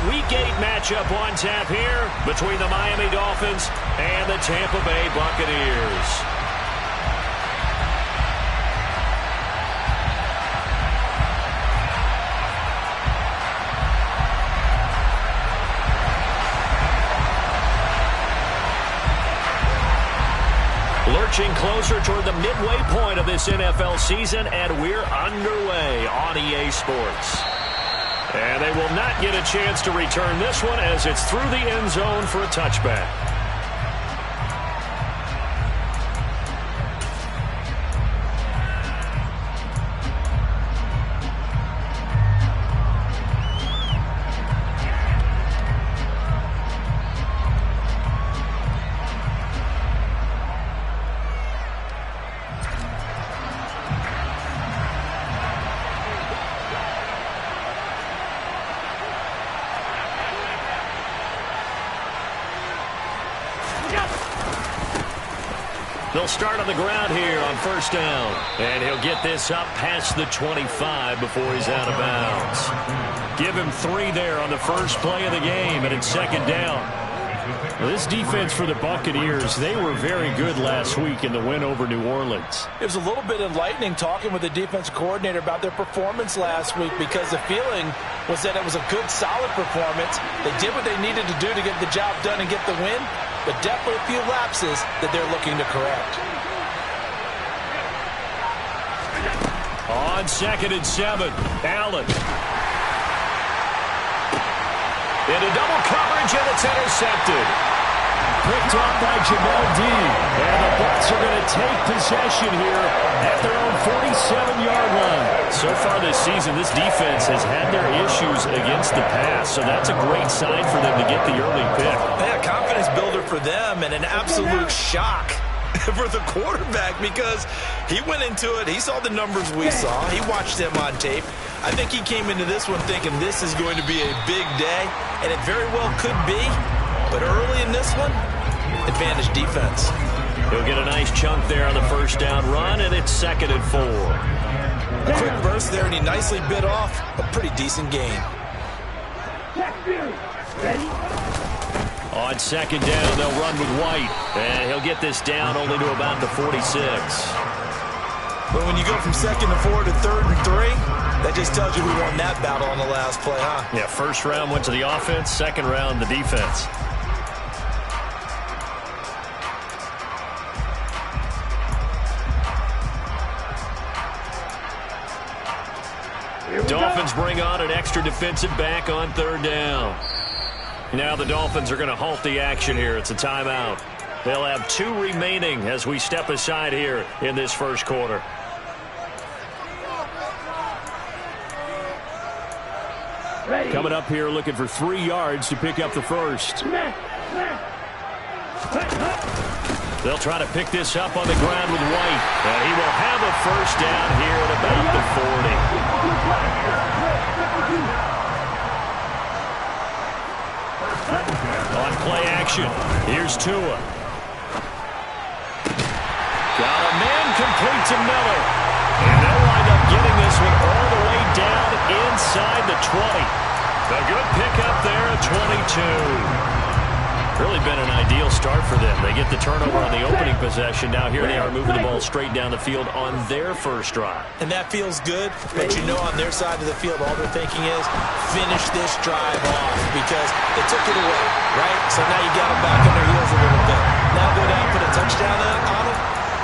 Week 8 matchup on tap here between the Miami Dolphins and the Tampa Bay Buccaneers. Lurching closer toward the midway point of this NFL season, and we're underway on EA Sports. And they will not get a chance to return this one as it's through the end zone for a touchback. They'll start on the ground here on first down. And he'll get this up past the 25 before he's out of bounds. Give him 3 there on the first play of the game, and it's second down. Well, this defense for the Buccaneers, they were very good last week in the win over New Orleans. It was a little bit enlightening talking with the defensive coordinator about their performance last week, because the feeling was that it was a good, solid performance. They did what they needed to do to get the job done and get the win, but definitely a few lapses that they're looking to correct. On 2nd and 7, Allen. Into double coverage, and it's intercepted. Picked off by Jamel D. And the Bucs are going to take possession here at their own 47-yard line. So far this season, this defense has had their issues against the pass, so that's a great sign for them to get the early pick. Yeah, confidence builder for them, and an absolute shock for the quarterback, because he went into it, he saw the numbers we saw, he watched them on tape. I think he came into this one thinking this is going to be a big day, and it very well could be, but early in this one, advantage defense. He'll get a nice chunk there on the first down run, and it's 2nd and 4. A quick burst there, and he nicely bit off a pretty decent gain. On 2nd down, they'll run with White, and he'll get this down only to about the 46. But when you go from 2nd and 4 to 3rd and 3, that just tells you who won that battle on the last play, huh? Yeah, first round went to the offense, second round the defense. Dolphins bring on an extra defensive back on 3rd down. Now the Dolphins are going to halt the action here. It's a timeout. They'll have 2 remaining as we step aside here in this first quarter. Coming up here looking for 3 yards to pick up the first. They'll try to pick this up on the ground with White. And he will have a first down here at about the 40. On play action, here's Tua. Got a man complete to Miller. And they'll wind up getting this one all the way down inside the 20. A good pickup there at 22. Really been an ideal start for them. They get the turnover on the opening possession. Now here they are moving the ball straight down the field on their first drive. And that feels good, but you know on their side of the field all they're thinking is finish this drive off, because they took it away, right? So now you got them back on their heels a little bit. Now go down, put a touchdown on them.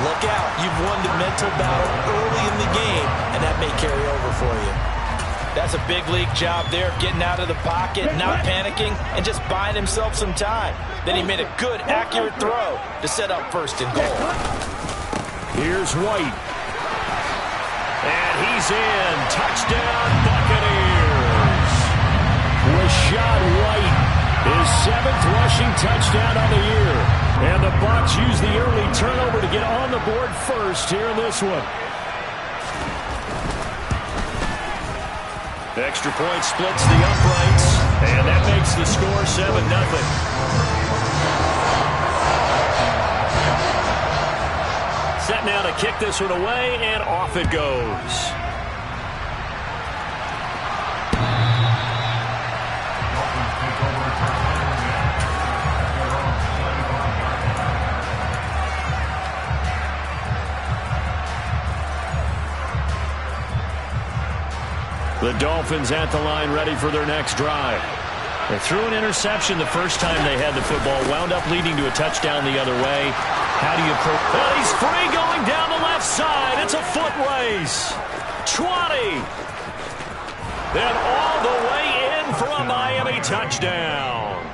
Look out. You've won the mental battle early in the game, and that may carry over for you. That's a big league job there, getting out of the pocket, not panicking, and just buying himself some time. Then he made a good, accurate throw to set up 1st and goal. Here's White. And he's in. Touchdown, Buccaneers. Rashad White, his 7th rushing touchdown on the year. And the Bucs use the early turnover to get on the board first here in this one. Extra point splits the uprights, and that makes the score 7-0. Set now to kick this one away, and off it goes. The Dolphins at the line, ready for their next drive. They threw an interception the first time they had the football, wound up leading to a touchdown the other way. How do you approach? Well, he's free going down the left side. It's a foot race. 20. Then all the way in for a Miami touchdown.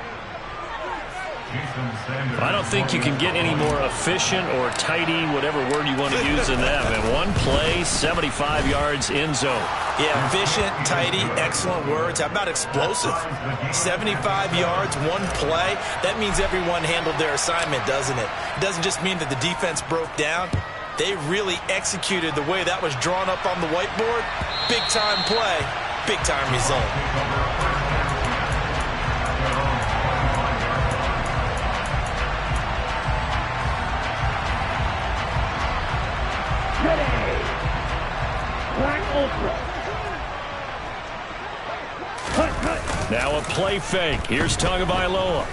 I don't think you can get any more efficient or tidy, whatever word you want to use in that. And one play, 75 yards in zone. Yeah, efficient, tidy, excellent words. How about explosive? 75 yards, one play. That means everyone handled their assignment, doesn't it? It doesn't just mean that the defense broke down. They really executed the way that was drawn up on the whiteboard. Big-time play, big-time result. Now a play fake. Here's Tagovailoa.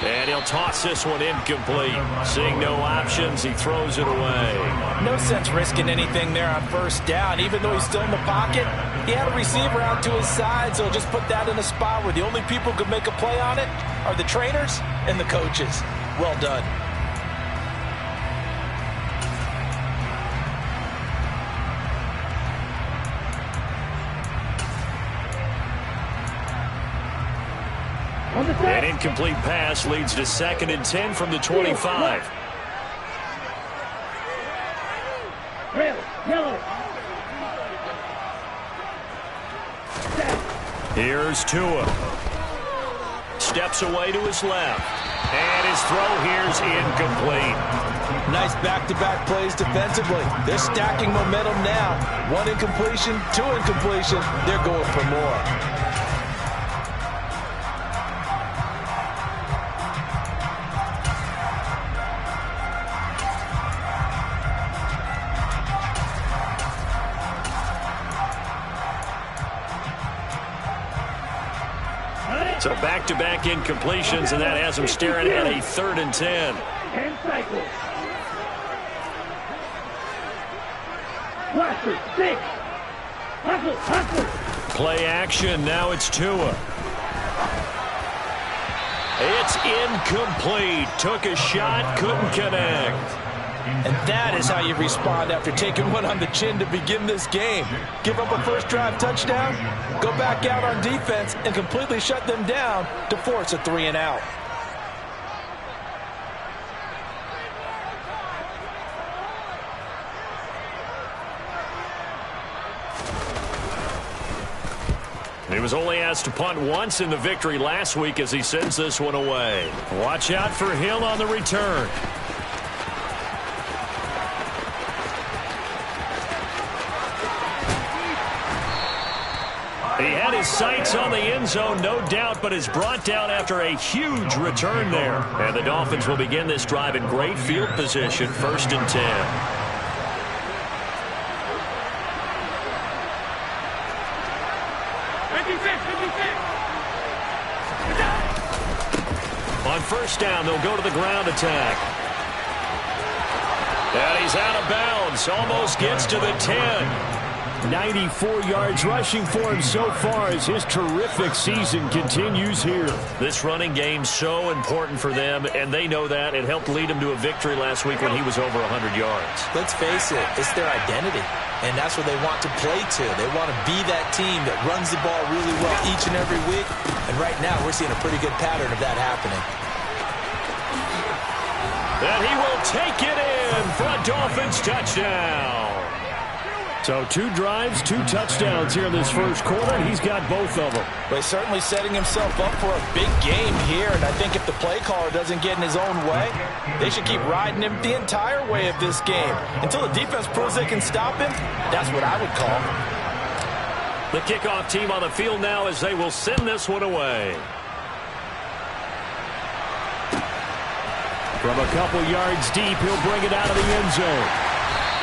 And he'll toss this one incomplete. Seeing no options, he throws it away. No sense risking anything there on first down. Even though he's still in the pocket, he had a receiver out to his side, so just put that in a spot where the only people who could make a play on it are the trainers and the coaches. Well done. An incomplete pass leads to 2nd and 10 from the 25. Here's Tua. Steps away to his left. And his throw here's incomplete. Nice back-to-back plays defensively. They're stacking momentum now. One incompletion, two incompletion. They're going for more. So back-to-back incompletions, and that has him staring at a 3rd and 10. 10 cycles. Cluster, 6. Hustle. Play action. Now it's Tua. It's incomplete. Took a shot, couldn't connect. And that is how you respond after taking one on the chin to begin this game. Give up a first drive touchdown, go back out on defense, and completely shut them down to force a 3-and-out. He was only asked to punt once in the victory last week as he sends this one away. Watch out for Hill on the return. He had his sights on the end zone, no doubt, but is brought down after a huge return there. And the Dolphins will begin this drive in great field position, 1st and 10. On first down, they'll go to the ground attack. And he's out of bounds, almost gets to the 10. 94 yards rushing for him so far as his terrific season continues here. This running game so important for them, and they know that. It helped lead him to a victory last week when he was over 100 yards. Let's face it, it's their identity, and that's what they want to play to. They want to be that team that runs the ball really well each and every week, and right now we're seeing a pretty good pattern of that happening. And he will take it in for a Dolphins touchdown. So 2 drives, 2 touchdowns here in this first quarter, and he's got both of them. But he's certainly setting himself up for a big game here, and I think if the play caller doesn't get in his own way, they should keep riding him the entire way of this game. Until the defense proves they can stop him, that's what I would call. The kickoff team on the field now as they will send this one away. From a couple yards deep, he'll bring it out of the end zone.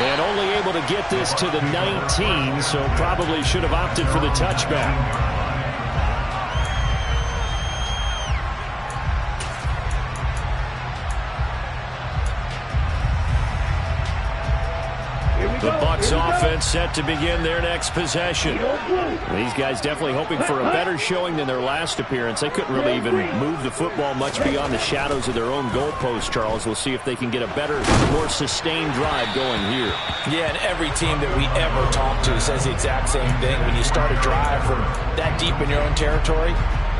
And only able to get this to the 19, so probably should have opted for the touchback. The Bucs This offense set to begin their next possession. These guys definitely hoping for a better showing than their last appearance. They couldn't really even move the football much beyond the shadows of their own goalpost, Charles. We'll see if they can get a better, more sustained drive going here. Yeah, and every team that we ever talk to says the exact same thing. When you start a drive from that deep in your own territory,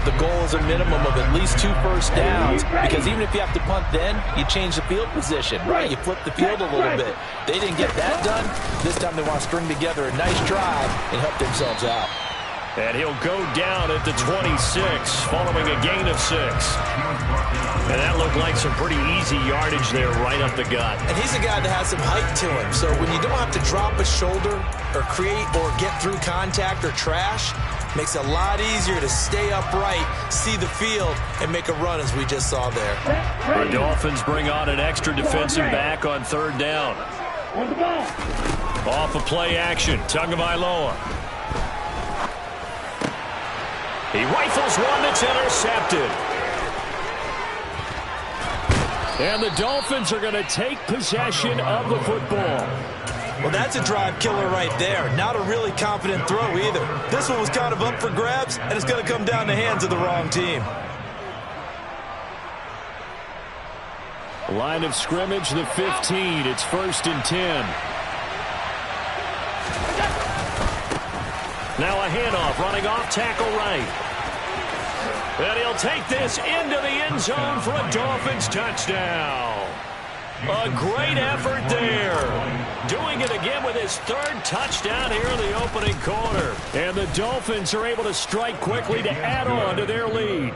the goal is a minimum of at least 2 first downs, because even if you have to punt then, you change the field position, right? You flip the field a little bit. They didn't get that done. This time they want to string together a nice drive and help themselves out. And he'll go down at the 26, following a gain of 6. And that looked like some pretty easy yardage there right up the gut. And he's a guy that has some height to him, so when you don't have to drop a shoulder or create or get through contact or trash, makes it a lot easier to stay upright, see the field, and make a run as we just saw there. The Dolphins bring on an extra defensive back on 3rd down. Off of play action, Tagovailoa. He rifles one that's intercepted. And the Dolphins are going to take possession of the football. Well, that's a drive killer right there. Not a really confident throw either. This one was kind of up for grabs, and it's going to come down the hands of the wrong team. Line of scrimmage, the 15. It's 1st and 10. Now a handoff, running off tackle right. And he'll take this into the end zone for a Dolphins touchdown. A great effort there. Doing it again with his 3rd touchdown here in the opening quarter. And the Dolphins are able to strike quickly to add on to their lead.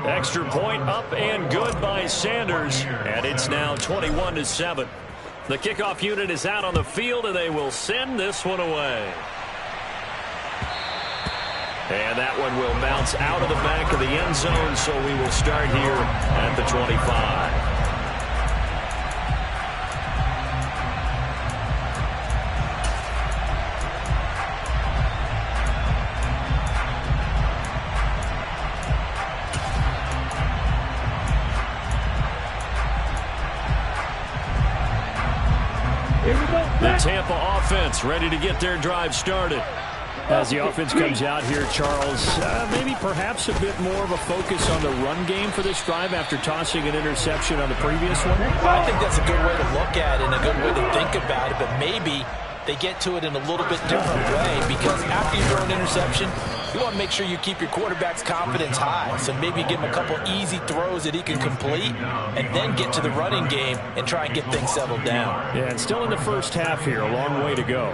Extra point up and good by Sanders. And it's now 21-7. The kickoff unit is out on the field, and they will send this one away. And that one will bounce out of the back of the end zone, so we will start here at the 25. The Tampa offense ready to get their drive started. As the offense comes out here, Charles, maybe perhaps a bit more of a focus on the run game for this drive after tossing an interception on the previous one? I think that's a good way to look at it and a good way to think about it, but maybe they get to it in a little bit different way, because after you throw an interception, you want to make sure you keep your quarterback's confidence high. So maybe give him a couple easy throws that he can complete and then get to the running game and try and get things settled down. Yeah, and still in the first half here, a long way to go.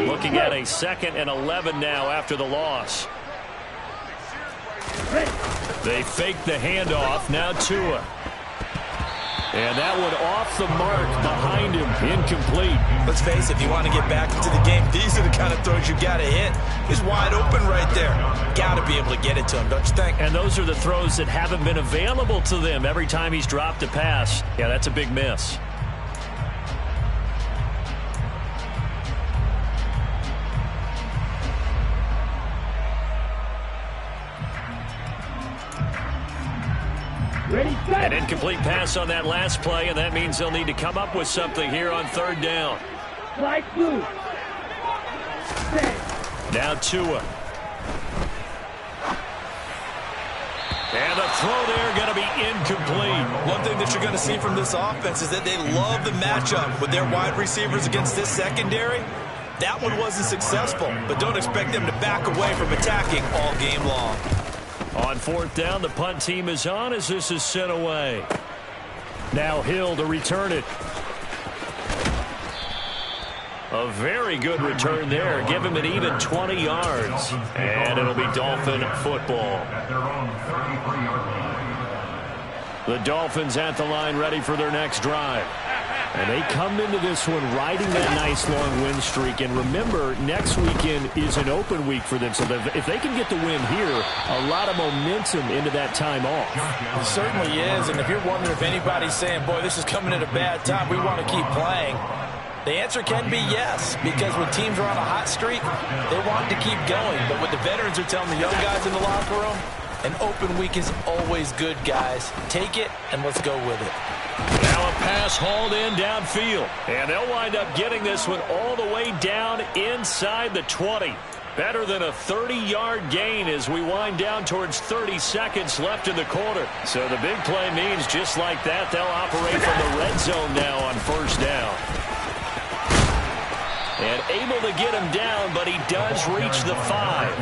Looking at a 2nd and 11 now after the loss. They fake the handoff. Now Tua. And that one off the mark behind him. Incomplete. Let's face it, if you want to get back into the game, these are the kind of throws you got to hit. He's wide open right there. Got to be able to get it to him, don't you think? And those are the throws that haven't been available to them every time he's dropped a pass. Yeah, that's a big miss. An incomplete pass on that last play, and that means they'll need to come up with something here on 3rd down. Now Tua. And the throw there going to be incomplete. One thing that you're going to see from this offense is that they love the matchup with their wide receivers against this secondary. That one wasn't successful, but don't expect them to back away from attacking all game long. On 4th down, the punt team is on as this is sent away. Now Hill to return it. A very good return there. Give him an even 20 yards. And it'll be Dolphin football. The Dolphins at the line ready for their next drive. And they come into this one riding that nice long win streak. And remember, next weekend is an open week for them. So if they can get the win here, a lot of momentum into that time off. It certainly is. And if you're wondering if anybody's saying, boy, this is coming at a bad time, we want to keep playing, the answer can be yes. Because when teams are on a hot streak, they want to keep going. But what the veterans are telling the young guys in the locker room, an open week is always good, guys. Take it, and let's go with it. Now a pass hauled in downfield. And they'll wind up getting this one all the way down inside the 20. Better than a 30-yard gain as we wind down towards 30 seconds left in the quarter. So the big play means just like that, they'll operate from the red zone now on first down. And able to get him down, but he does reach the 5.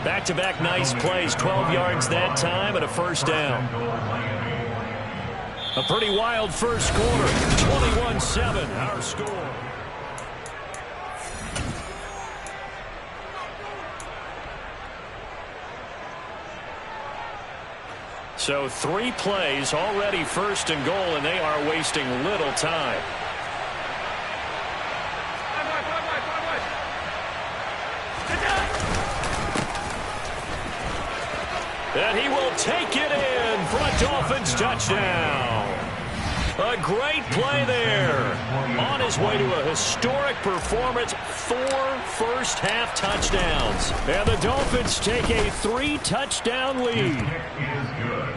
Back-to-back nice plays, 12 yards that time and a first down. A pretty wild first quarter, 21-7 our score. So 3 plays already first and goal, and they are wasting little time. And he will take it in for a Dolphins touchdown. A great play there. On his way to a historic performance, 4 first-half touchdowns. And the Dolphins take a 3-touchdown lead.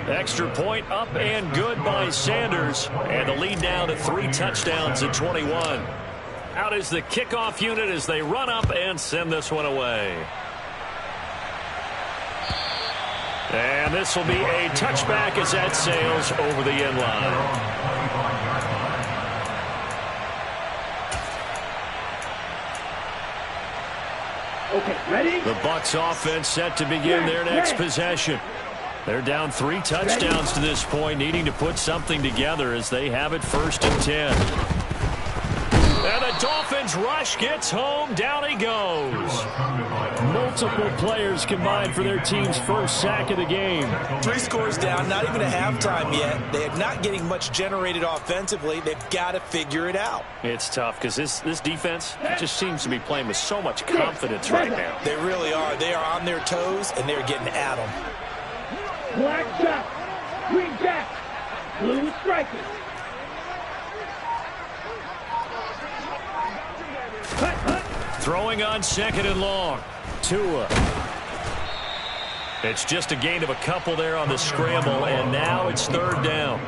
Extra point up and good by Sanders. And the lead now to 3 touchdowns at 21. Out is the kickoff unit as they run up and send this one away. And this will be a touchback as that sails over the end line. Okay, ready? The Bucs offense set to begin their next possession. They're down 3 touchdowns to this point, needing to put something together as they have it 1st and 10. And the Dolphins rush gets home. Down he goes. Multiple players combined for their team's first sack of the game. 3 scores down, not even a halftime yet. They are not getting much generated offensively. They've got to figure it out. It's tough because this defense just seems to be playing with so much confidence right now. They really are. They are on their toes, and they're getting at them. Black shot, green jack, blue striker. Throwing on 2nd and long. Tua. It's just a gain of a couple there on the scramble, and now it's 3rd down.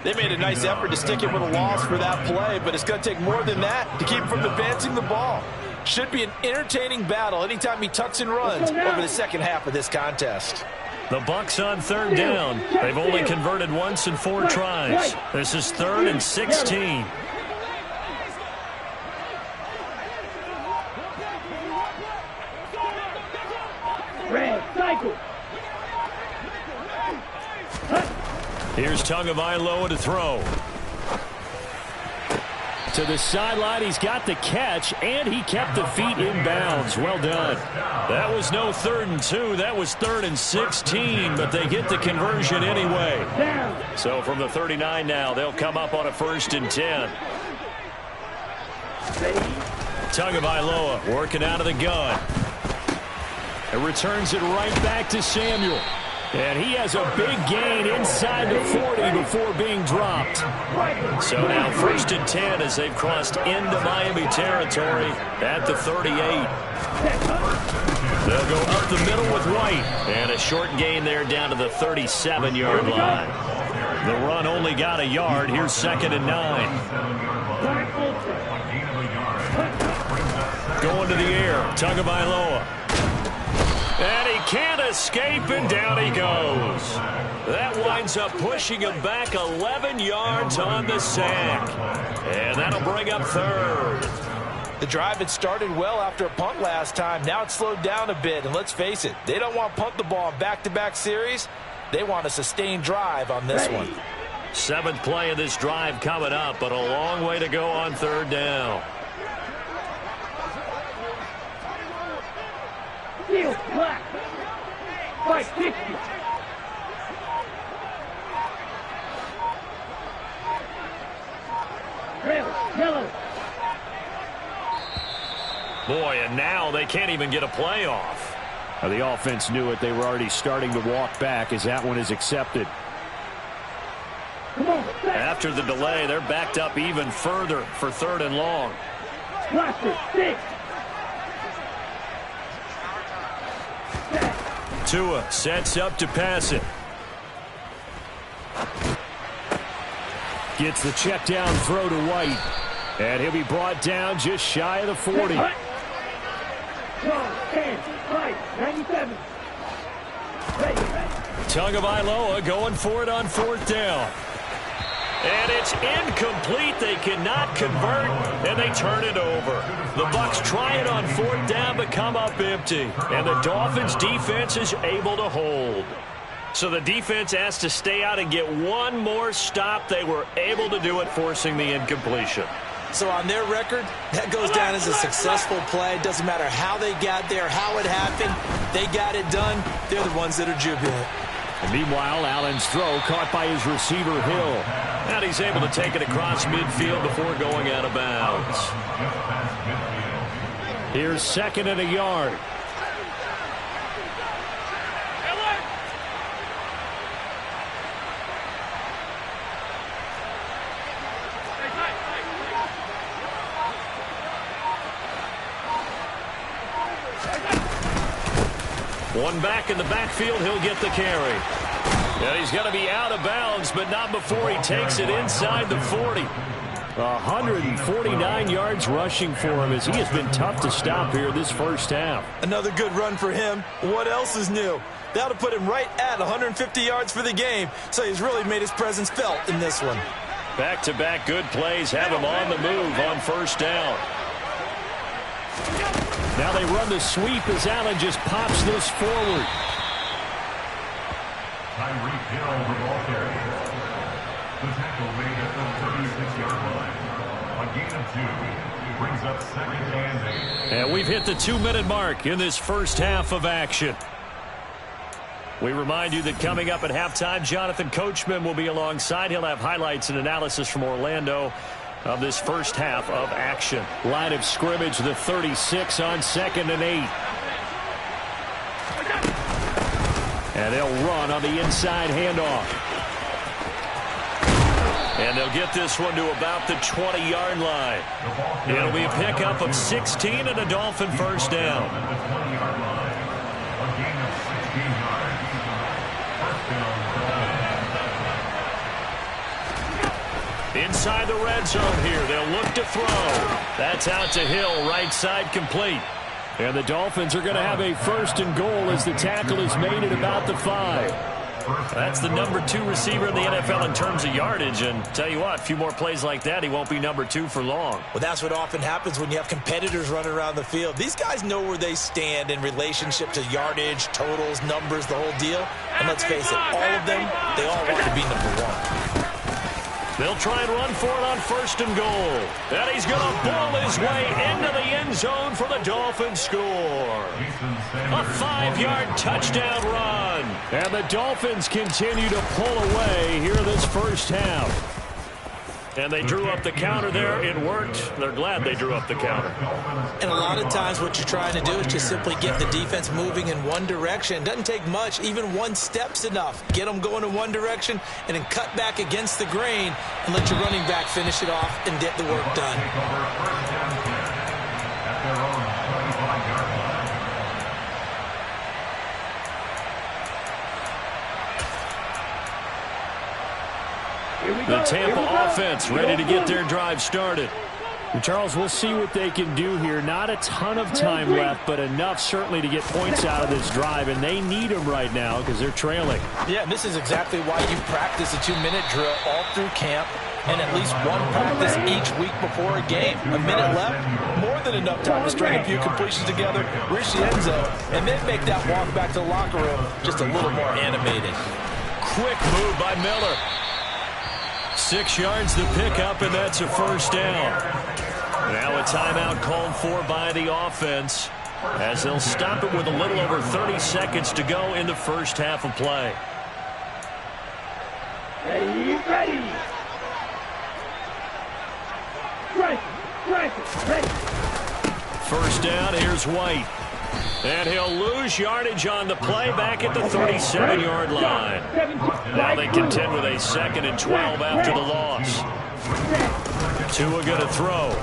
They made a nice effort to stick him with a loss for that play, but it's going to take more than that to keep him from advancing the ball. Should be an entertaining battle anytime he tucks and runs over the second half of this contest. The Bucs on 3rd down. They've only converted once in 4 tries. This is 3rd and 16. Red cycle. Here's Tagovailoa to throw. To the sideline, he's got the catch, and he kept the feet in bounds. Well done. That was no 3rd and 2. That was 3rd and 16, but they get the conversion anyway. So from the 39 now, they'll come up on a 1st and 10. Tagovailoa working out of the gun. It returns it right back to Samuel. And he has a big gain inside the 40 before being dropped. So now 1st and 10 as they've crossed into Miami territory at the 38. They'll go up the middle with White. And a short gain there down to the 37-yard line. The run only got a yard. Here's 2nd and 9. Going to the air. Tagovailoa. And he can't escape, and down he goes. That winds up pushing him back 11 yards on the sack. And that'll bring up 3rd. The drive had started well after a punt last time. Now it's slowed down a bit, and let's face it, they don't want to punt the ball in back-to-back series. They want a sustained drive on this one. 7th play of this drive coming up, but a long way to go on 3rd down. Steel black. Fight 60. Red, yellow. Boy, and now they can't even get a play off. The offense knew it. They were already starting to walk back as that one is accepted. Come on, After the delay, they're backed up even further for 3rd and long. Blaster, 6. Tua sets up to pass it. Gets the check down throw to White. And he'll be brought down just shy of the 40. 10, 5, 97. Ready. Tagovailoa going for it on 4th down. And it's incomplete. They cannot convert, and they turn it over. The Bucs try it on 4th down, but come up empty. And the Dolphins' defense is able to hold. So the defense has to stay out and get one more stop. They were able to do it, forcing the incompletion. So on their record, that goes down as a successful play. Doesn't matter how they got there, how it happened. They got it done. They're the ones that are jubilant. And meanwhile, Allen's throw caught by his receiver, Hill. And he's able to take it across midfield before going out of bounds. Here's 2nd and a yard. One back in the backfield, he'll get the carry. And he's going to be out of bounds, but not before he takes it inside the 40. 149 yards rushing for him as he has been tough to stop here this first half. Another good run for him. What else is new? That'll put him right at 150 yards for the game, so he's really made his presence felt in this one. Back-to-back good plays have him on the move on 1st down. Now they run the sweep as Allen just pops this forward. Tyreek Hill, the ball carrier. The tackle made at the 36-yard line. A gain of 2 brings up 2nd and 8. And we've hit the 2-minute mark in this first half of action. We remind you that coming up at halftime, Jonathan Coachman will be alongside. He'll have highlights and analysis from Orlando of this first half of action. Line of scrimmage, the 36 on 2nd and 8. And they'll run on the inside handoff. And they'll get this one to about the 20-yard line. It'll be a pickup of 16 and a Dolphin 1st down. Inside the red zone here. They'll look to throw. That's out to Hill, right side complete. And the Dolphins are going to have a 1st and goal as the tackle is made at about the 5. That's the number 2 receiver in the NFL in terms of yardage. And tell you what, a few more plays like that, he won't be number 2 for long. Well, that's what often happens when you have competitors running around the field. These guys know where they stand in relationship to yardage, totals, numbers, the whole deal. And let's face it, all of them, they all want to be number 1. They'll try and run for it on 1st and goal. And he's going to ball his way into the end zone for the Dolphins score. A 5-yard touchdown run. And the Dolphins continue to pull away here in this first half. And they drew up the counter there. It worked. They're glad they drew up the counter. And a lot of times what you're trying to do is just simply get the defense moving in one direction. It doesn't take much. Even one step's enough. Get them going in one direction and then cut back against the grain and let your running back finish it off and get the work done. The Tampa offense ready to get their drive started. And Charles, we'll see what they can do here. Not a ton of time left, but enough certainly to get points out of this drive, and they need them right now because they're trailing. Yeah, this is exactly why you practice a 2-minute drill all through camp and at least one practice each week before a game. A minute left, more than enough time to string a few completions together, reach the end zone, and then make that walk back to the locker room just a little more animated. Quick move by Miller. 6 yards to pick up, and that's a 1st down. Now a timeout called for by the offense as they'll stop it with a little over 30 seconds to go in the first half of play. Ready. Ready. 1st down, here's White. And he'll lose yardage on the play back at the 37-yard line. Now they contend with a 2nd and 12 after the loss. Tua going to throw.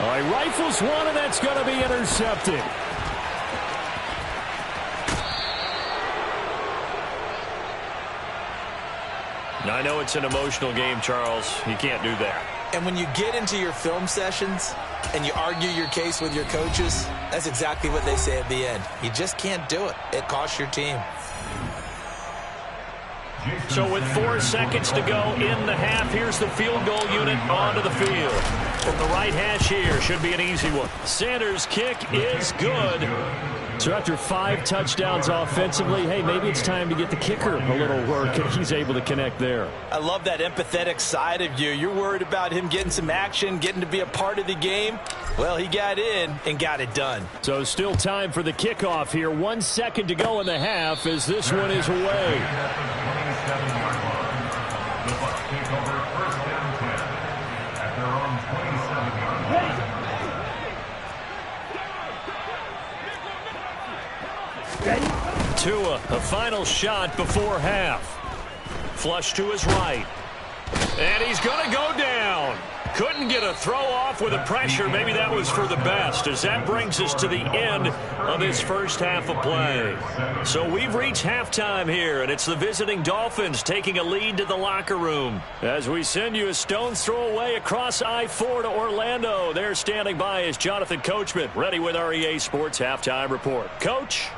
All right, rifles one, and that's going to be intercepted. I know it's an emotional game, Charles. You can't do that. And when you get into your film sessions and you argue your case with your coaches, that's exactly what they say at the end. You just can't do it. It costs your team. So with 4 seconds to go in the half, here's the field goal unit onto the field. From the right hash here, should be an easy one. Sanders' kick is good. So after 5 touchdowns offensively, hey, maybe it's time to get the kicker a little work, and he's able to connect there. I love that empathetic side of you. You're worried about him getting some action, getting to be a part of the game. Well, he got in and got it done. So still time for the kickoff here. 1 second to go in the half as this one is away. The Bucs take over first down 10 at their own 27-yard line. Tua, a final shot before half. Flush to his right. And he's going to go down. Couldn't get a throw off with the pressure. Maybe that was for the best, as that brings us to the end of this first half of play. So we've reached halftime here, and it's the visiting Dolphins taking a lead to the locker room. As we send you a stone's throw away across I-4 to Orlando. There standing by is Jonathan Coachman, ready with our EA Sports Halftime Report. Coach?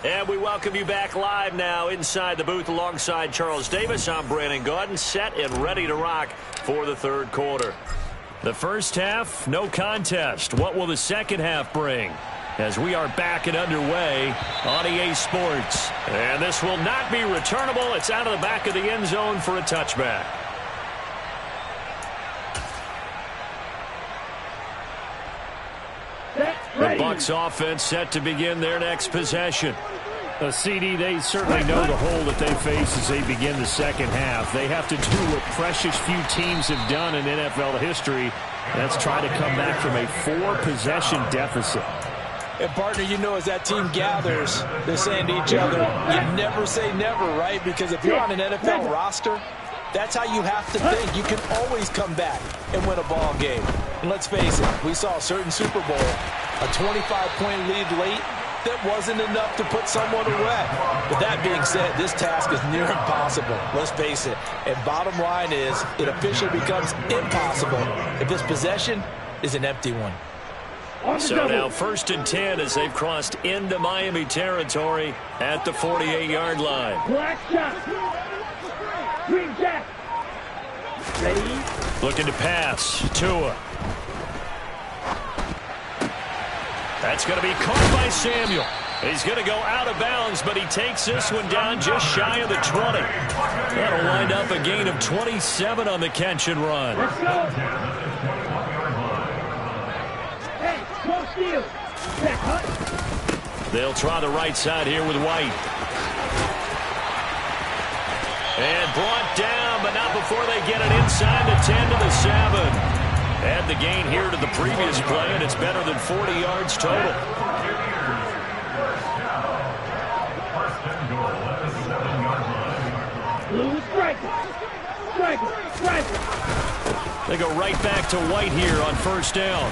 And we welcome you back live now inside the booth alongside Charles Davis. I'm Brandon Gaudin, set and ready to rock for the third quarter. The first half, no contest. What will the second half bring? As we are back and underway on EA Sports. And this will not be returnable. It's out of the back of the end zone for a touchback. The Bucs offense set to begin their next possession. A CD, they certainly know the hole that they face as they begin the second half. They have to do what precious few teams have done in NFL history. That's try to come back from a 4-possession deficit. And, partner, you know, as that team gathers, they're saying to each other, you never say never, right? Because if you're on an NFL roster, that's how you have to think. You can always come back and win a ball game. And let's face it, we saw a certain Super Bowl, a 25-point lead late, that wasn't enough to put someone away. But that being said, this task is near impossible. Let's face it. And bottom line is, it officially becomes impossible if this possession is an empty one. So now 1st and 10 as they've crossed into Miami territory at the 48-yard line. Black shot. Green jack. Ready? Looking to pass. Tua. That's going to be caught by Samuel. He's going to go out of bounds, but he takes this one down just shy of the 20. That'll wind up a gain of 27 on the catch and run. Let's go. Hey, close steal. Back hut. They'll try the right side here with White. And brought down, but not before they get it inside the 10 to the 7. Add the gain here to the previous play, and it's better than 40 yards total. Blue striker. Striker. Striker. They go right back to White here on first down.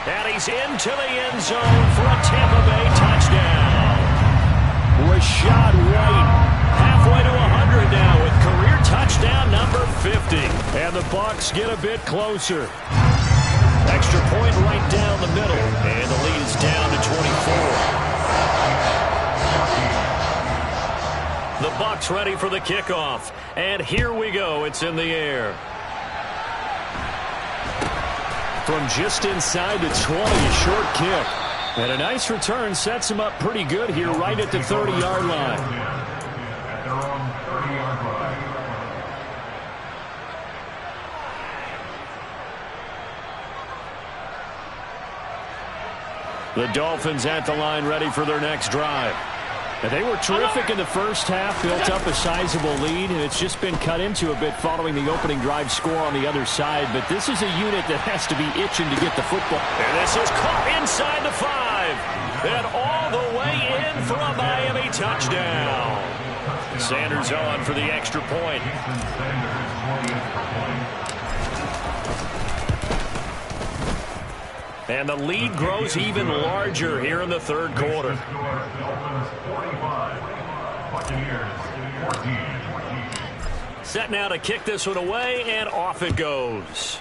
And he's into the end zone for a Tampa Bay touchdown. Rashad White. Halfway to 100 now with career touchdown number 50. And the Bucs get a bit closer. Extra point right down the middle. And the lead is down to 24. The Bucs ready for the kickoff. And here we go. It's in the air. From just inside the 20, a short kick. And a nice return sets him up pretty good here right at the 30-yard line. The Dolphins at the line ready for their next drive. And they were terrific in the first half, built up a sizable lead, and it's just been cut into a bit following the opening drive score on the other side. But this is a unit that has to be itching to get the football. And this is caught inside the 5. And all the way in for a Miami touchdown. Sanders on for the extra point. And the lead grows even larger here in the third quarter. Dolphins 45, Buccaneers 14. Set now to kick this one away, and off it goes.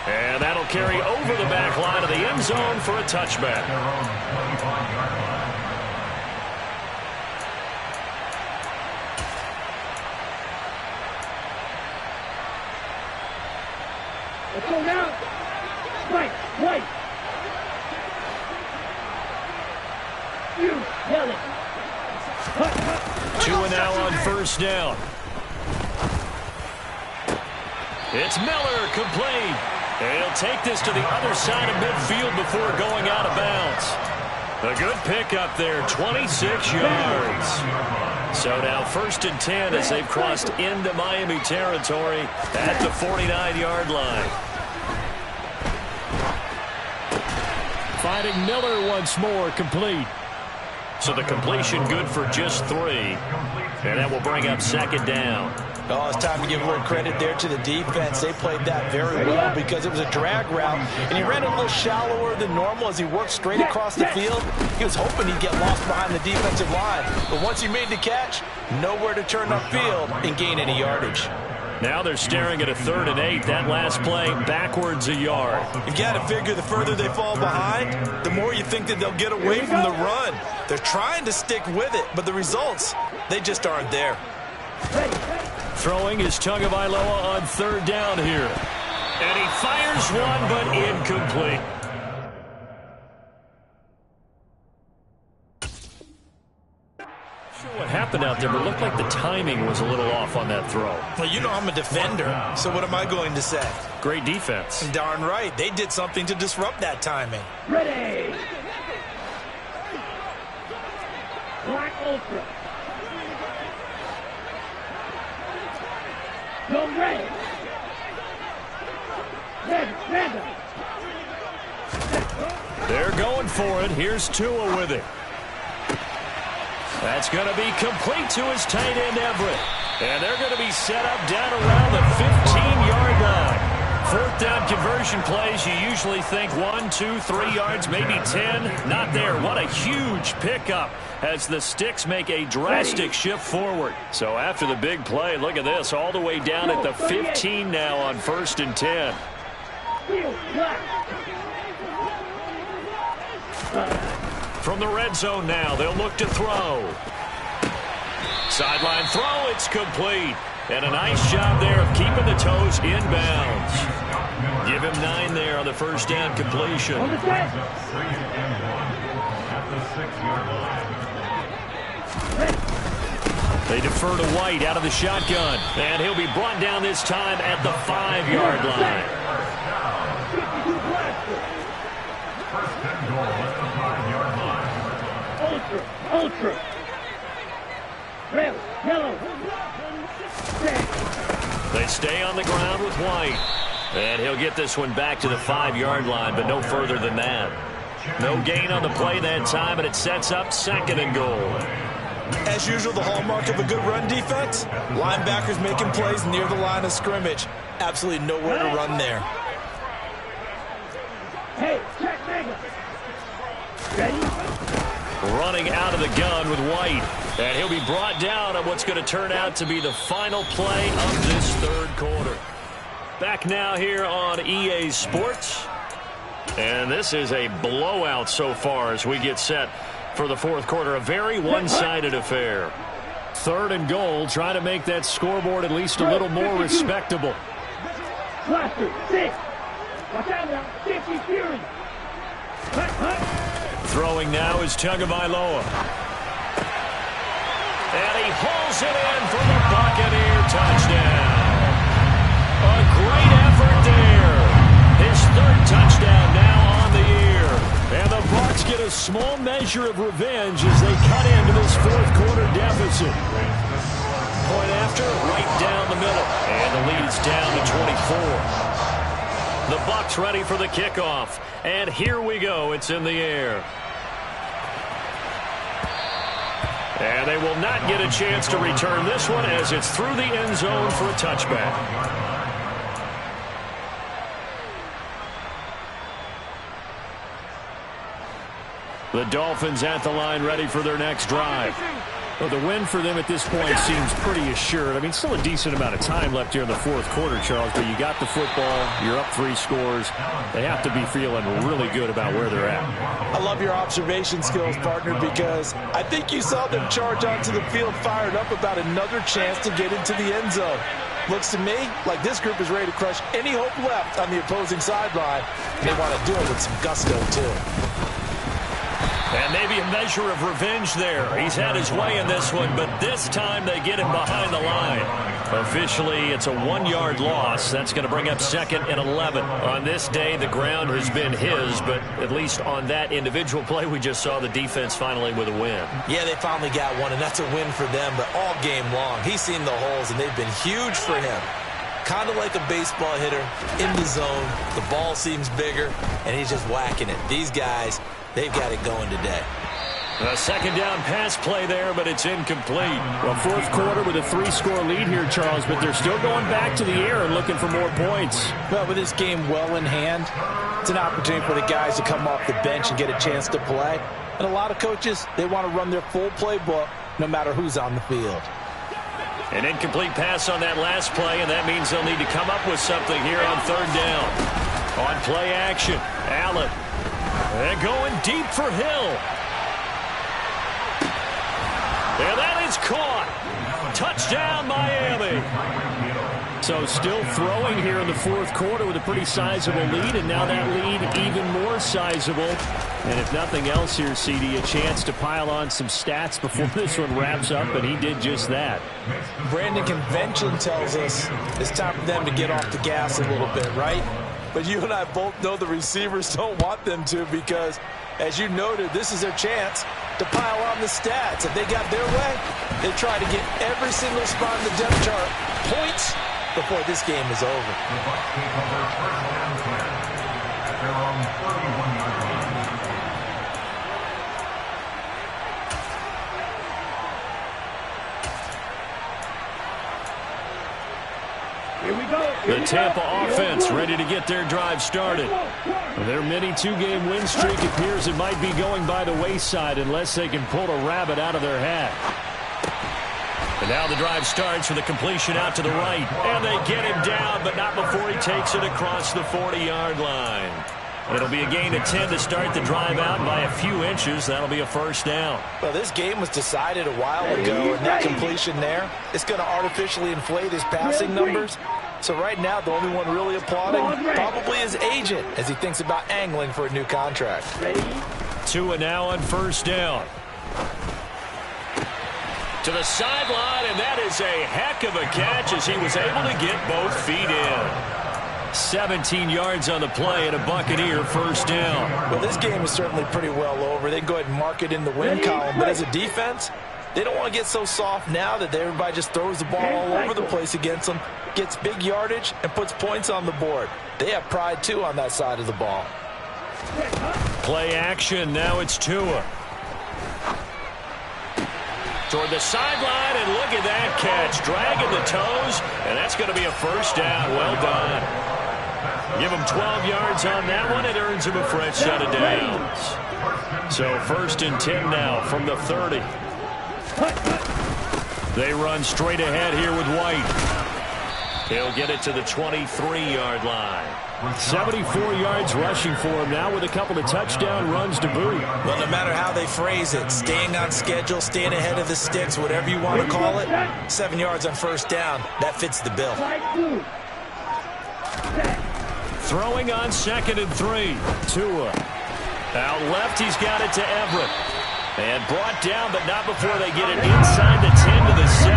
And that'll carry over the back line of the end zone for a touchback. Their own 25-yard line. Let's go now. Right, right. You, yell it. Two and now on first down. It's Miller, complete. And he'll take this to the other side of midfield before going out of bounds. A good pickup there, 26 yards. So now first and 10 as they've crossed into Miami territory at the 49-yard line. Finding Miller once more, complete. So the completion good for just 3. And that will bring up second down. Oh, it's time to give a little credit there to the defense. They played that very well because it was a drag route, and he ran a little shallower than normal as he worked straight across the field. He was hoping he'd get lost behind the defensive line, but once he made the catch, nowhere to turn upfield and gain any yardage. Now they're staring at a 3rd and 8. That last play backwards a yard. You've got to figure the further they fall behind, the more you think that they'll get away from the run. They're trying to stick with it, but the results, they just aren't there. Throwing is Tagovailoa on 3rd down here. And he fires one, but incomplete. Sure what happened out there, but it looked like the timing was a little off on that throw. Well, you know I'm a defender, so what am I going to say? Great defense. Darn right. They did something to disrupt that timing. Ready. Black Ultra. Go ready. Red. They're going for it. Here's Tua with it. That's going to be complete to his tight end, Everett. And they're going to be set up down around the 15-yard line. 4th down conversion plays, you usually think 1, 2, 3 yards, maybe 10. Not there. What a huge pickup as the Sticks make a drastic shift forward. So after the big play, look at this, all the way down at the 15 now on 1st and 10. From the red zone now, they'll look to throw. Sideline throw, it's complete. And a nice job there of keeping the toes inbounds. Give him 9 there on the first down completion. On the set. They defer to White out of the shotgun. And he'll be brought down this time at the 5-yard line. First and goal at the 5-yard line. Ultra. Red, yellow. They stay on the ground with White. And he'll get this one back to the 5-yard line, but no further than that. No gain on the play that time, and it sets up 2nd and goal. As usual, the hallmark of a good run defense, linebackers making plays near the line of scrimmage. Absolutely nowhere to run there. Hey, check mega. Ready? Running out of the gun with White. And he'll be brought down on what's going to turn out to be the final play of this 3rd quarter. Back now here on EA Sports. And this is a blowout so far as we get set for the 4th quarter. A very one-sided affair. 3rd and goal, trying to make that scoreboard at least a little more respectable. Cluster, 6. Watch out now, 50 Fury. Throwing now is Tagovailoa. And he hauls it in for the Buccaneer touchdown. A great effort there. His 3rd touchdown now on the year. And the Bucs get a small measure of revenge as they cut into this 4th quarter deficit. Point after, right down the middle. And the lead is down to 24. The Bucs ready for the kickoff. And here we go. It's in the air. And they will not get a chance to return this one as it's through the end zone for a touchback. The Dolphins at the line ready for their next drive. Well, the win for them at this point seems pretty assured. I mean, still a decent amount of time left here in the fourth quarter, Charles, but you got the football, you're up 3 scores. They have to be feeling really good about where they're at. I love your observation skills, partner, because I think you saw them charge onto the field fired up about another chance to get into the end zone. Looks to me like this group is ready to crush any hope left on the opposing sideline. They want to do it with some gusto, too. And maybe a measure of revenge there. He's had his way in this one, but this time they get him behind the line. Officially, it's a 1-yard loss. That's going to bring up 2nd and 11. On this day, the ground has been his, but at least on that individual play, we just saw the defense finally with a win. Yeah, they finally got one, and that's a win for them, but all game long, he's seen the holes, and they've been huge for him. Kind of like a baseball hitter in the zone. The ball seems bigger, and he's just whacking it. These guys, they've got it going today. A second down pass play there, but it's incomplete. Well, fourth quarter with a 3-score lead here, Charles, but they're still going back to the air and looking for more points. Well, with this game well in hand, it's an opportunity for the guys to come off the bench and get a chance to play. And a lot of coaches, they want to run their full playbook no matter who's on the field. An incomplete pass on that last play, and that means they'll need to come up with something here on 3rd down. On play action, Allen. And going deep for Hill. And that is caught. Touchdown, Miami. So still throwing here in the fourth quarter with a pretty sizable lead, and now that lead even more sizable. And if nothing else here, CD, a chance to pile on some stats before this one wraps up, and he did just that. Brandon, convention tells us it's time for them to get off the gas a little bit, right? But you and I both know the receivers don't want them to because, as you noted, this is their chance to pile on the stats. If they got their way, they try to get every single spot in the depth chart points before this game is over. The Bucs take over first down play at their own 31-yard line. Here we go. The Tampa offense ready to get their drive started. Their mini 2-game win streak appears it might be going by the wayside unless they can pull a rabbit out of their hat. And now the drive starts with a completion out to the right. And they get him down, but not before he takes it across the 40-yard line. It'll be a gain of 10 to start the drive out by a few inches. That'll be a first down. Well, this game was decided a while ago, and that completion there is going to artificially inflate his passing numbers. So right now, the only one really applauding probably his agent as he thinks about angling for a new contract. Tua now on first down. To the sideline, and that is a heck of a catch as he was able to get both feet in. 17 yards on the play and a Buccaneer first down. Well, this game is certainly pretty well over. They can go ahead and mark it in the win column. But as a defense, they don't want to get so soft now that everybody just throws the ball all over the place against them, gets big yardage, and puts points on the board. They have pride, too, on that side of the ball. Play action. Now it's Tua. Toward the sideline, and look at that catch. Dragging the toes, and that's going to be a first down. Well done. Give him 12 yards on that one. It earns him a fresh set of downs. So 1st and 10 now from the 30. They run straight ahead here with White. He'll get it to the 23-yard line. 74 yards rushing for him now with a couple of touchdown runs to boot. Well, no matter how they phrase it, staying on schedule, staying ahead of the sticks, whatever you want to call it, 7 yards on first down, that fits the bill. Throwing on 2nd and 3. Tua. Out left, he's got it to Everett. And brought down, but not before they get it inside the 10 to the 7.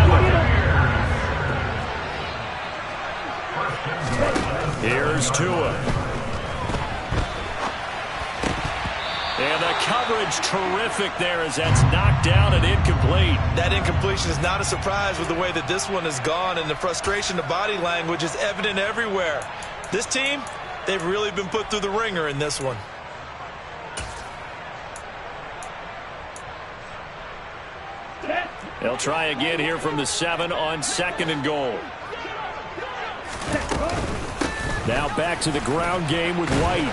Here's Tua. And the coverage terrific there as that's knocked down and incomplete. That incompletion is not a surprise with the way that this one has gone, and the frustration, the body language is evident everywhere. This team, they've really been put through the ringer in this one. They'll try again here from the 7 on 2nd and goal. Now back to the ground game with White.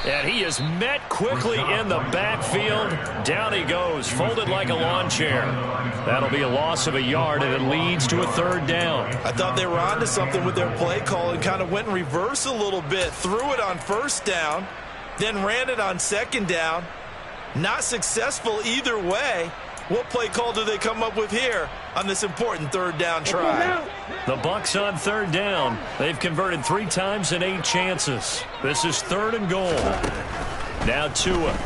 And he is met quickly in the backfield. Down he goes, folded like a lawn chair. That'll be a loss of a yard, and it leads to a 3rd down. I thought they were onto something with their play call and kind of went in reverse a little bit. Threw it on 1st down, then ran it on 2nd down. Not successful either way. What play call do they come up with here on this important 3rd down try? The Bucs on 3rd down. They've converted 3 times in 8 chances. This is 3rd and goal. Now Tua.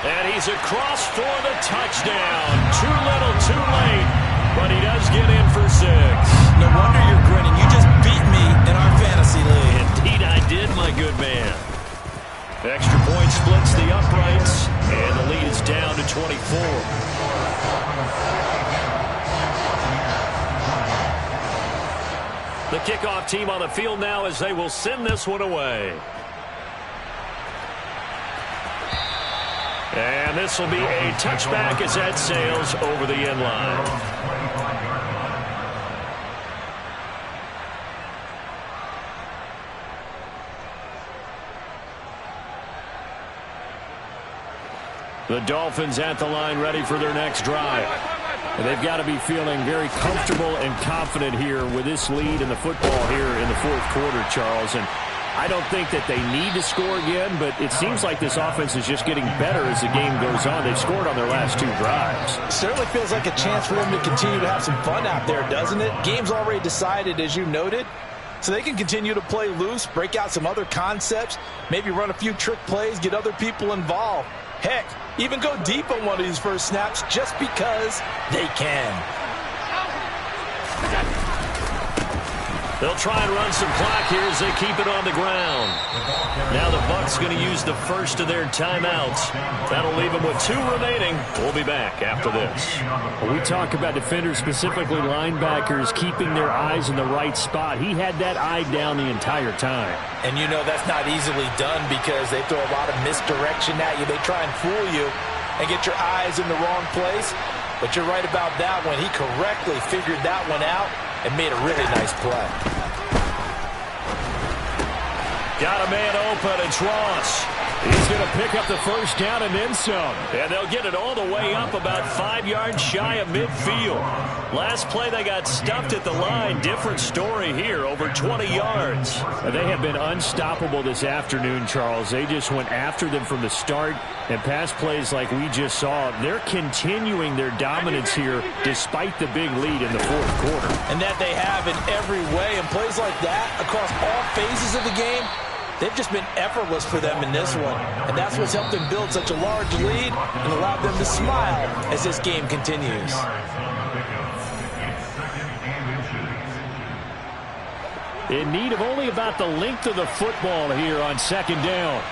And he's across for the touchdown. Too little, too late. But he does get in for 6. No wonder you're grinning. You just beat me in our fantasy league. Indeed I did, my good man. Extra point splits the uprights, and the lead is down to 24. The kickoff team on the field now as they will send this one away. And this will be a touchback as that sails over the end line. The Dolphins at the line ready for their next drive. And they've got to be feeling very comfortable and confident here with this lead in the football here in the 4th quarter, Charles. And I don't think that they need to score again, but it seems like this offense is just getting better as the game goes on. They've scored on their last 2 drives. Certainly feels like a chance for them to continue to have some fun out there, doesn't it? Game's already decided, as you noted. So they can continue to play loose, break out some other concepts, maybe run a few trick plays, get other people involved. Heck, even go deep on one of these first snaps just because they can. They'll try and run some clock here as they keep it on the ground. Now the Bucs going to use the first of their timeouts. That'll leave them with 2 remaining. We'll be back after this. When we talk about defenders, specifically linebackers, keeping their eyes in the right spot. He had that eye down the entire time. And you know that's not easily done because they throw a lot of misdirection at you. They try and fool you and get your eyes in the wrong place. But you're right about that one. He correctly figured that one out and made a really nice play. Got a man open. It's Ross. He's going to pick up the first down and then some. And they'll get it all the way up about 5 yards shy of midfield. Last play they got stuffed at the line. Different story here, over 20 yards. They have been unstoppable this afternoon, Charles. They just went after them from the start. And pass plays like we just saw, they're continuing their dominance here despite the big lead in the 4th quarter. And that they have in every way. And plays like that across all phases of the game, they've just been effortless for them in this one. And that's what's helped them build such a large lead and allowed them to smile as this game continues. In need of only about the length of the football here on 2nd down.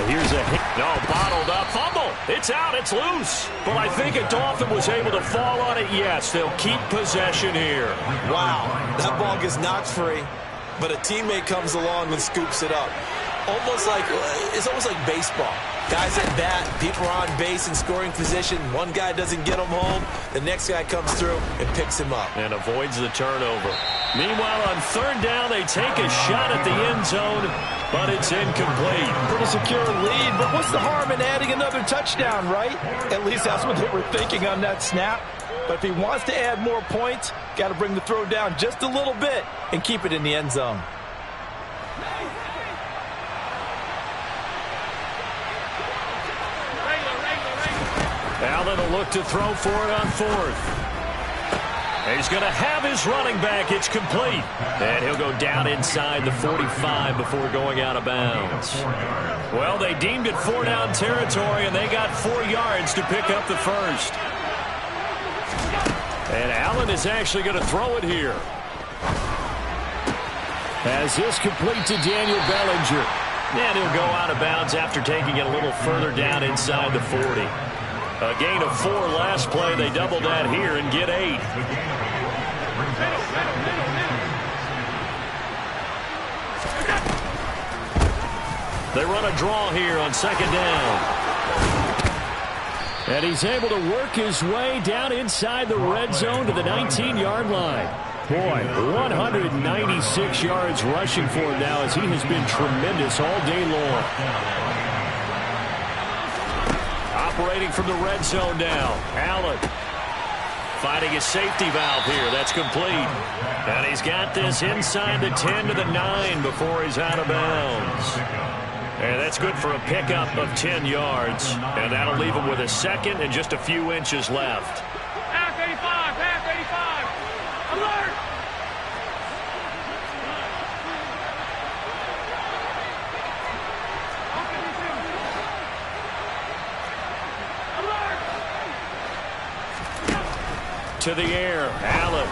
Here's a hit. No, bottled up. Fumble. It's out. It's loose. But I think a Dolphin was able to fall on it. Yes, they'll keep possession here. Wow, that ball gets knocked free, but a teammate comes along and scoops it up. It's almost like baseball. Guys at bat, people are on base in scoring position. One guy doesn't get him home. The next guy comes through and picks him up. And avoids the turnover. Meanwhile, on 3rd down, they take a shot at the end zone, but it's incomplete. Pretty secure lead, but what's the harm in adding another touchdown, right? At least that's what they were thinking on that snap. But if he wants to add more points, got to bring the throw down just a little bit and keep it in the end zone. Allen will look to throw for it on 4th. He's going to have his running back. It's complete. And he'll go down inside the 45 before going out of bounds. Well, they deemed it 4-down territory, and they got 4 yards to pick up the first. And Allen is actually going to throw it here. As this complete to Daniel Bellinger. And he'll go out of bounds after taking it a little further down inside the 40. A gain of 4 last play. They double that here and get 8. They run a draw here on second down. And he's able to work his way down inside the red zone to the 19-yard line. Boy, 196 yards rushing for him now as he has been tremendous all day long. Operating from the red zone now. Allen finding his safety valve here. That's complete. And he's got this inside the 10 to the 9 before he's out of bounds. And that's good for a pickup of 10 yards. And that'll leave him with a second and just a few inches left. Pass 85, pass 85. Alert! To the air, Allen.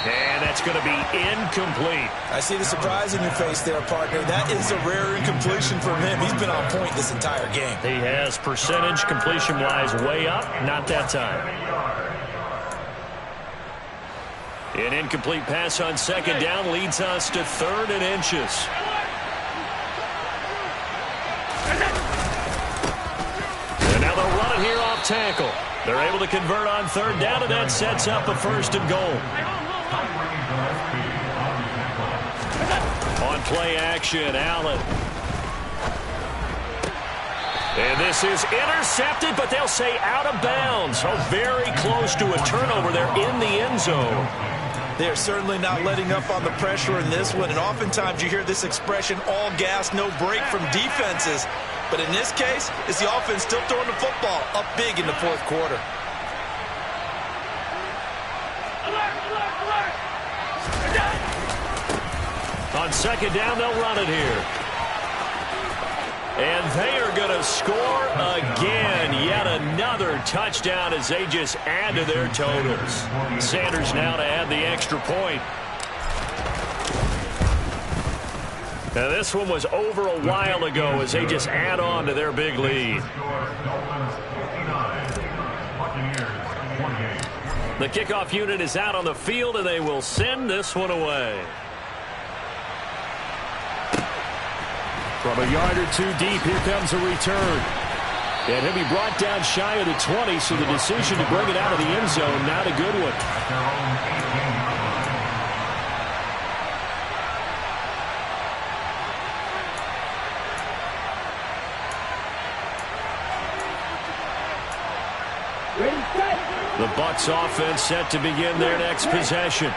And that's going to be incomplete. I see the surprise in your face there, partner. That is a rare incompletion from him. He's been on point this entire game. He has percentage completion-wise way up. Not that time. An incomplete pass on second down leads us to 3rd and inches. And now they'll run it here off tackle. They're able to convert on 3rd down, and that sets up a 1st and goal. On play action, Allen. And this is intercepted, but they'll say out of bounds. Oh, very close to a turnover there in the end zone. They're certainly not letting up on the pressure in this one, and oftentimes you hear this expression, all gas, no break from defenses. But in this case, it's the offense still throwing the football up big in the 4th quarter. On second down, they'll run it here. And they are going to score again. Yet another touchdown as they just add to their totals. Sanders now to add the extra point. Now this one was over a while ago as they just add on to their big lead. The kickoff unit is out on the field, and they will send this one away. From a yard or two deep, here comes a return. And he'll be brought down shy of the 20, so the decision to bring it out of the end zone, not a good one. The Bucs offense set to begin their next possession.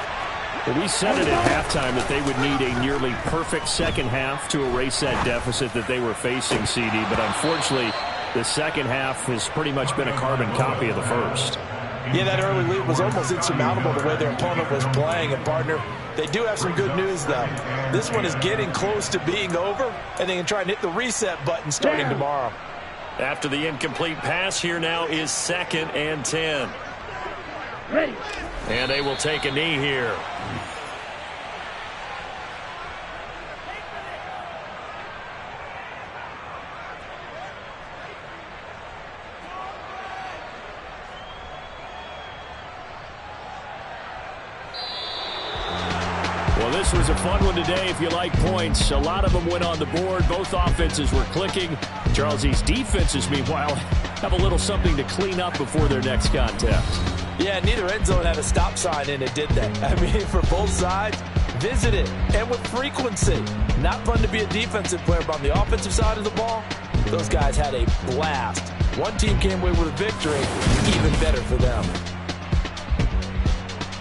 Well, we said it at halftime that they would need a nearly perfect second half to erase that deficit that they were facing, CD. But unfortunately, the second half has pretty much been a carbon copy of the first. Yeah, that early lead was almost insurmountable the way their opponent was playing. And, partner, they do have some good news, though. This one is getting close to being over, and they can try and hit the reset button starting tomorrow. After the incomplete pass, here now is 2nd and 10. Ready. And they will take a knee here. Well, this was a fun one today if you like points. A lot of them went on the board. Both offenses were clicking. Charles, these defenses, meanwhile, have a little something to clean up before their next contest. Yeah, neither end zone had a stop sign, and it did that. I mean, for both sides, visit it, and with frequency. Not fun to be a defensive player, but on the offensive side of the ball, those guys had a blast. One team came away with a victory, even better for them.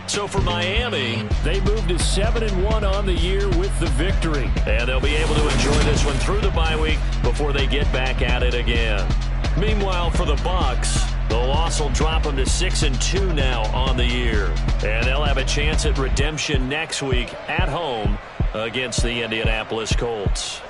So for Miami, they moved to 7-1 on the year with the victory. And they'll be able to enjoy this one through the bye week before they get back at it again. Meanwhile, for the Bucs, the loss will drop them to 6-2 now on the year. And they'll have a chance at redemption next week at home against the Indianapolis Colts.